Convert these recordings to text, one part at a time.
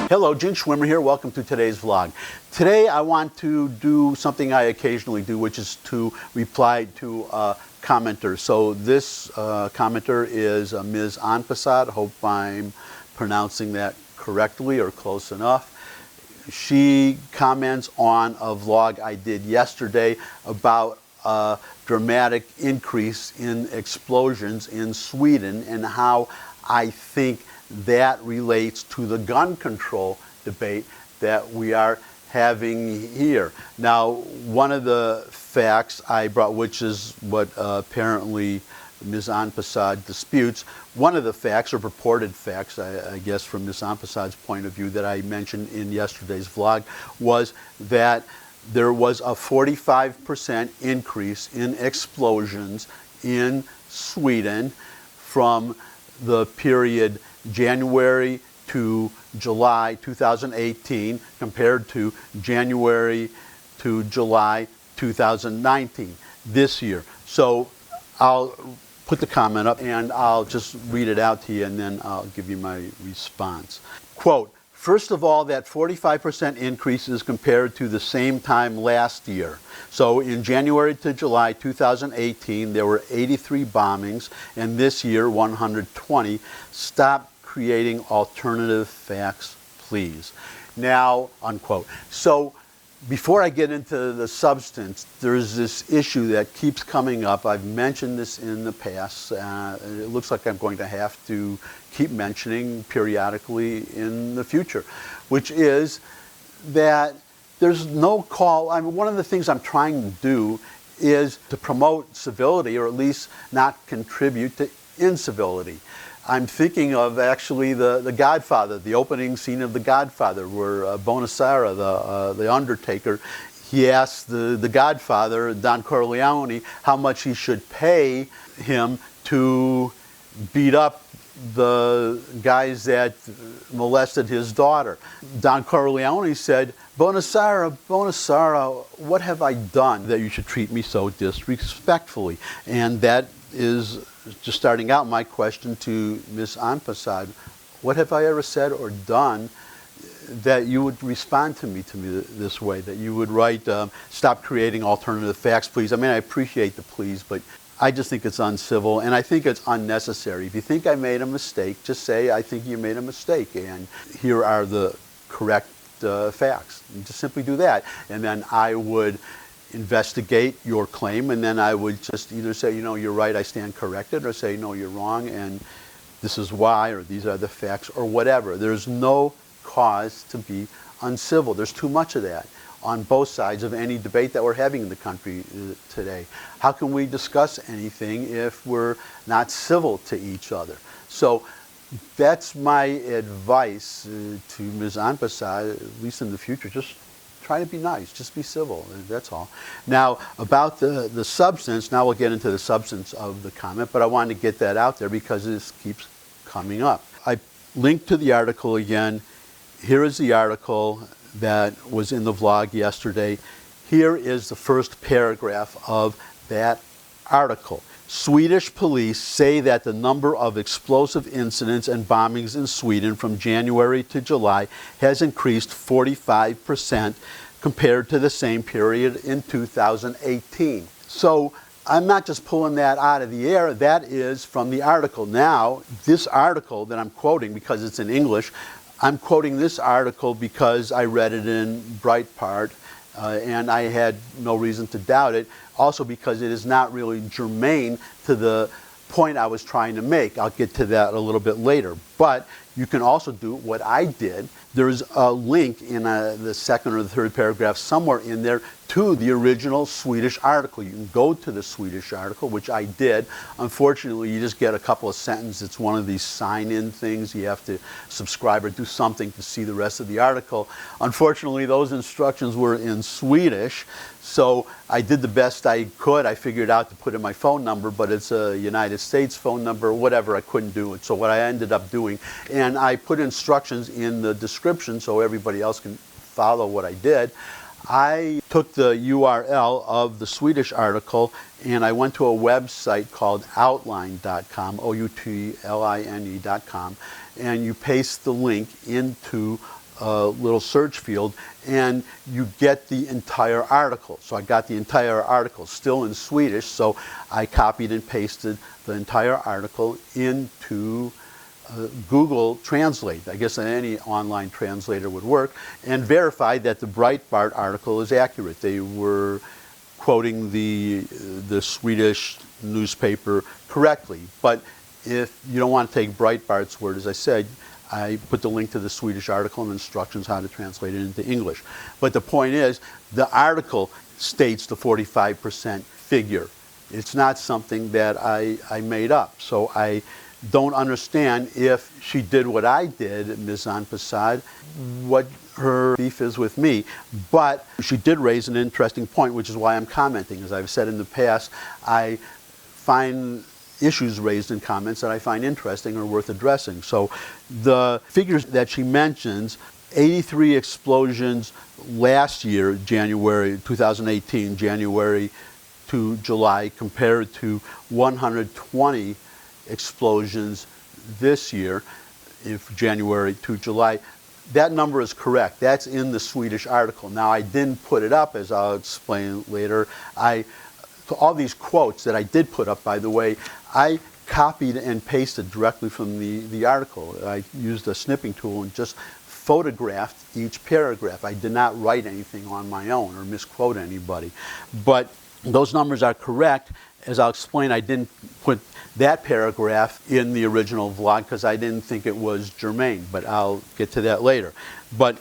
Hello, Gene Schwimmer here. Welcome to today's vlog. Today I want to do something I occasionally do, which is to reply to a commenter. So this commenter is Ms. Antalet. Hope I'm pronouncing that correctly or close enough. She comments on a vlog I did yesterday about a dramatic increase in explosions in Sweden and how I think that relates to the gun control debate that we are having here. Now, one of the facts I brought, which is what apparently Ms. Antalet disputes, one of the facts, or purported facts, I guess from Ms. Antalet's point of view, that I mentioned in yesterday's vlog was that there was a 45% increase in explosions in Sweden from the period January to July 2018 compared to January to July 2019 this year. So I'll put the comment up and I'll just read it out to you and then I'll give you my response. Quote, first of all, that 45% increase is compared to the same time last year. So in January to July 2018, there were 83 bombings, and this year, 120. Stop creating alternative facts, please. Now, unquote. So before I get into the substance, there's this issue that keeps coming up. I've mentioned this in the past. It looks like I'm going to have to keep mentioning periodically in the future, which is that there's no call. I mean, one of the things I'm trying to do is to promote civility, or at least not contribute to incivility. I'm thinking of actually the Godfather, the opening scene of The Godfather, where Bonasera, the Undertaker, he asked the Godfather, Don Corleone, how much he should pay him to beat up the guys that molested his daughter. Don Corleone said, Bonasera, what have I done that you should treat me so disrespectfully? And that is just starting out my question to Ms. Antalet. What have I ever said or done that you would respond to me this way, that you would write, stop creating alternative facts, please? I mean, I appreciate the please, but I just think it's uncivil and I think it's unnecessary. If you think I made a mistake, just say, I think you made a mistake and here are the correct facts. You just simply do that. And then I would investigate your claim and then I would just either say, you know, you're right, I stand corrected, or say, no, you're wrong and this is why, or these are the facts, or whatever. There's no cause to be uncivil. There's too much of that on both sides of any debate that we're having in the country today. How can we discuss anything if we're not civil to each other? So that's my advice to Ms. Antalet, at least in the future. Just try to be nice, just be civil, that's all. Now, about the substance, now we'll get into the substance of the comment, but I wanted to get that out there because this keeps coming up. I linked to the article again. Here is the article that was in the vlog yesterday. Here is the first paragraph of that article. Swedish police say that the number of explosive incidents and bombings in Sweden from January to July has increased 45% compared to the same period in 2018. So I'm not just pulling that out of the air, that is from the article. Now, this article that I'm quoting, because it's in English, I'm quoting this article because I read it in Breitbart and I had no reason to doubt it. Also because it is not really germane to the point I was trying to make. I'll get to that a little bit later. But you can also do what I did. There's a link in the second or the third paragraph somewhere in there to the original Swedish article. You can go to the Swedish article, which I did. Unfortunately, you just get a couple of sentences. It's one of these sign-in things. You have to subscribe or do something to see the rest of the article. Unfortunately, those instructions were in Swedish, so I did the best I could. I figured out to put in my phone number, but it's a United States phone number, whatever, I couldn't do it. So what I ended up doing, and I put instructions in the description so everybody else can follow what I did. I took the URL of the Swedish article and I went to a website called outline.com, outline.com, and you paste the link into little search field, and you get the entire article. So I got the entire article still in Swedish, so I copied and pasted the entire article into Google Translate. I guess any online translator would work, and verified that the Breitbart article is accurate. They were quoting the Swedish newspaper correctly. But if you don't want to take Breitbart's word, as I said, I put the link to the Swedish article and instructions how to translate it into English. But the point is, the article states the 45% figure. It's not something that I made up. So I don't understand, if she did what I did, Ms. Antalet, what her beef is with me. But she did raise an interesting point, which is why I'm commenting. As I've said in the past, I find issues raised in comments that I find interesting or worth addressing. So the figures that she mentions, 83 explosions last year, January 2018, January to July, compared to 120 explosions this year, if January to July. That number is correct. That's in the Swedish article. Now, I didn't put it up, as I'll explain later. All these quotes that I did put up, by the way, I copied and pasted directly from the article. I used a snipping tool and just photographed each paragraph. I did not write anything on my own or misquote anybody. But those numbers are correct. As I'll explain, I didn't put that paragraph in the original vlog because I didn't think it was germane, but I'll get to that later. But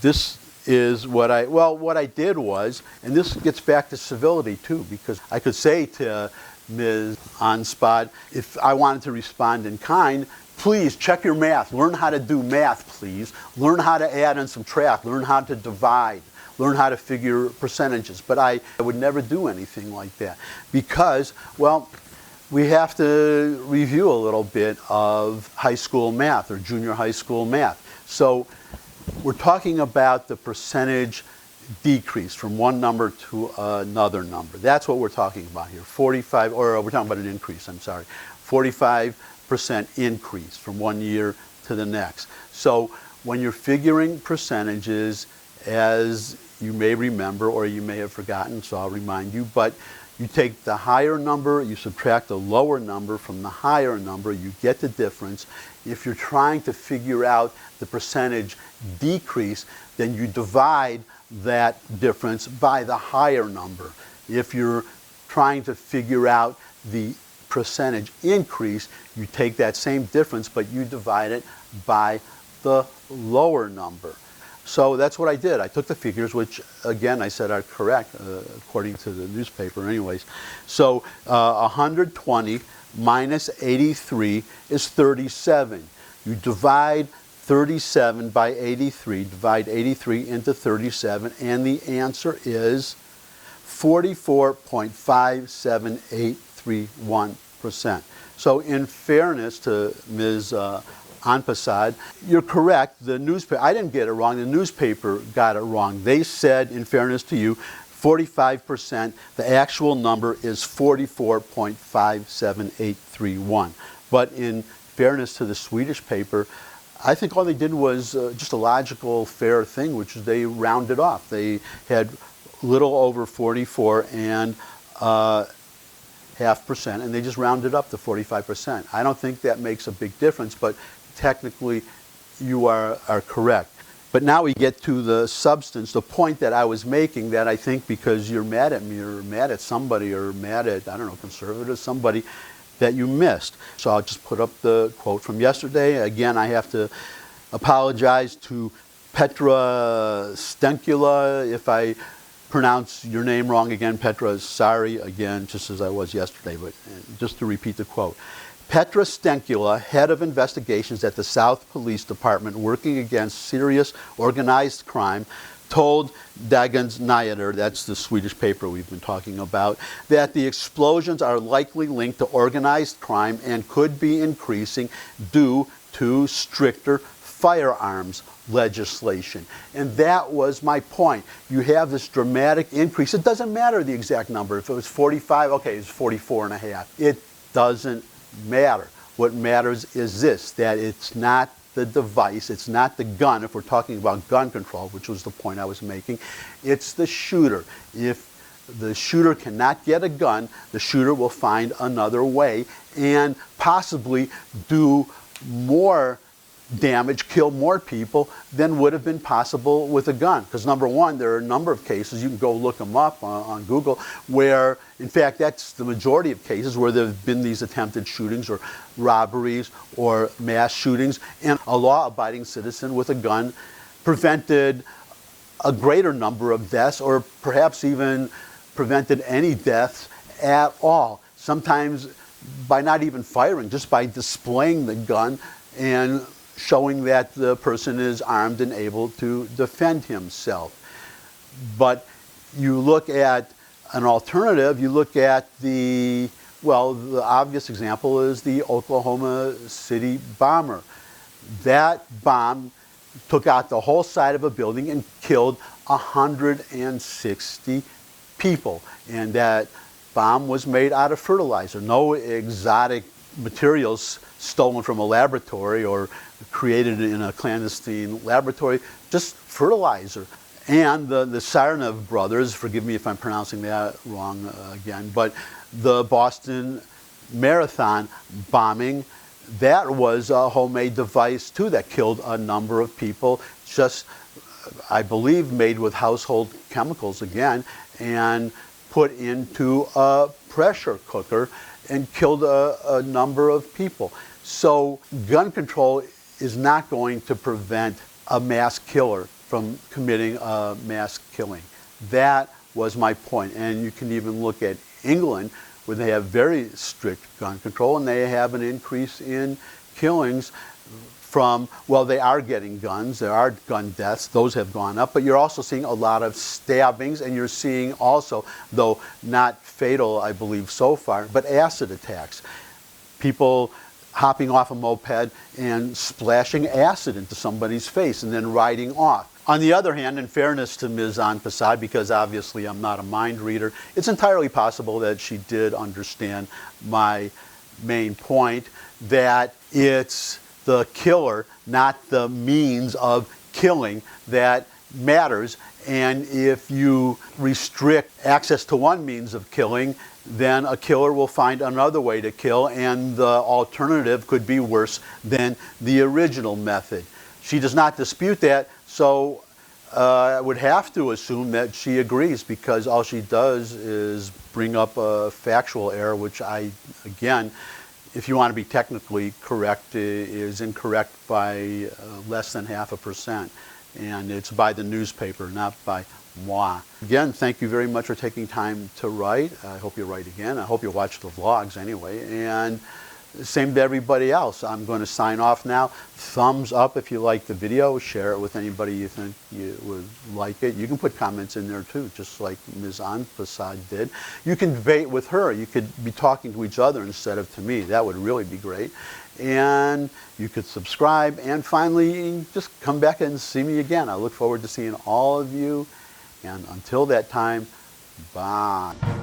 this is what I did was, and this gets back to civility too, because I could say to Ms. Antalet, if I wanted to respond in kind, please check your math, learn how to do math, please, learn how to add and subtract, learn how to divide, learn how to figure percentages. But I would never do anything like that because, well, we have to review a little bit of high school math or junior high school math. So we're talking about the percentage decrease from one number to another number. That's what we're talking about here. 45, or we're talking about an increase, I'm sorry. 45% increase from one year to the next. So when you're figuring percentages, as you may remember or you may have forgotten, so I'll remind you, but you take the higher number, you subtract the lower number from the higher number, you get the difference. If you're trying to figure out the percentage decrease, then you divide that difference by the higher number. If you're trying to figure out the percentage increase, you take that same difference, but you divide it by the lower number. So that's what I did. I took the figures, which again I said are correct according to the newspaper anyways. So 120 minus 83 is 37. You divide 37 by 83, divide 83 into 37, and the answer is 44.57831%. So in fairness to Ms. Antalet, you're correct. The newspaper, I didn't get it wrong, the newspaper got it wrong. They said, in fairness to you, 45%. The actual number is 44.57831. But in fairness to the Swedish paper, I think all they did was just a logical, fair thing, which is they rounded off. They had little over 44 and half percent, and they just rounded up to 45%. I don't think that makes a big difference, but technically you are correct. But now we get to the substance, the point that I was making, that I think because you're mad at me or mad at somebody or mad at, I don't know, conservative, somebody, that you missed. So I'll just put up the quote from yesterday. Again, I have to apologize to Petra Stenkula if I pronounce your name wrong again. Petra, sorry again, just as I was yesterday, but just to repeat the quote. Petra Stenkula, head of investigations at the South Police Department working against serious organized crime, told Dagens Nyheter, that's the Swedish paper we've been talking about, that the explosions are likely linked to organized crime and could be increasing due to stricter firearms legislation. And that was my point. You have this dramatic increase. It doesn't matter the exact number. If it was 45, okay, it's 44 and a half. It doesn't matter. What matters is this, that it's not the device, it's not the gun, if we're talking about gun control, which was the point I was making, it's the shooter. If the shooter cannot get a gun, the shooter will find another way and possibly do more damage, kill more people than would have been possible with a gun. Because number one, there are a number of cases, you can go look them up on Google, where in fact that's the majority of cases where there have been these attempted shootings or robberies or mass shootings, and a law-abiding citizen with a gun prevented a greater number of deaths, or perhaps even prevented any deaths at all. Sometimes by not even firing, just by displaying the gun and showing that the person is armed and able to defend himself. But you look at an alternative, you look at the obvious example is the Oklahoma City bomber. That bomb took out the whole side of a building and killed 160 people. And that bomb was made out of fertilizer. No exotic materials stolen from a laboratory or created in a clandestine laboratory, just fertilizer. And the Tsarnaev brothers, forgive me if I'm pronouncing that wrong again, but the Boston Marathon bombing, that was a homemade device too that killed a number of people, just, I believe, made with household chemicals again, and put into a pressure cooker and killed a number of people. So gun control is not going to prevent a mass killer from committing a mass killing. That was my point. And you can even look at England, where they have very strict gun control, and they have an increase in killings from, well, they are getting guns, there are gun deaths, those have gone up, but you're also seeing a lot of stabbings, and you're seeing also, though not fatal, I believe so far, but acid attacks. People hopping off a moped and splashing acid into somebody's face and then riding off. On the other hand, in fairness to Ms. Antalet, because obviously I'm not a mind reader, it's entirely possible that she did understand my main point, that it's the killer, not the means of killing, that matters. And if you restrict access to one means of killing, then a killer will find another way to kill, and the alternative could be worse than the original method. She does not dispute that, so I would have to assume that she agrees, because all she does is bring up a factual error, which again, if you want to be technically correct, is incorrect by less than 0.5%. And it's by the newspaper, not by moi. Again, thank you very much for taking time to write. I hope you write again. I hope you watch the vlogs anyway. And same to everybody else. I'm going to sign off now. Thumbs up if you like the video. Share it with anybody you think you would like it. You can put comments in there too, just like Ms. Antalet did. You can debate with her. You could be talking to each other instead of to me. That would really be great. And you could subscribe. And finally, just come back and see me again. I look forward to seeing all of you. And until that time, bye.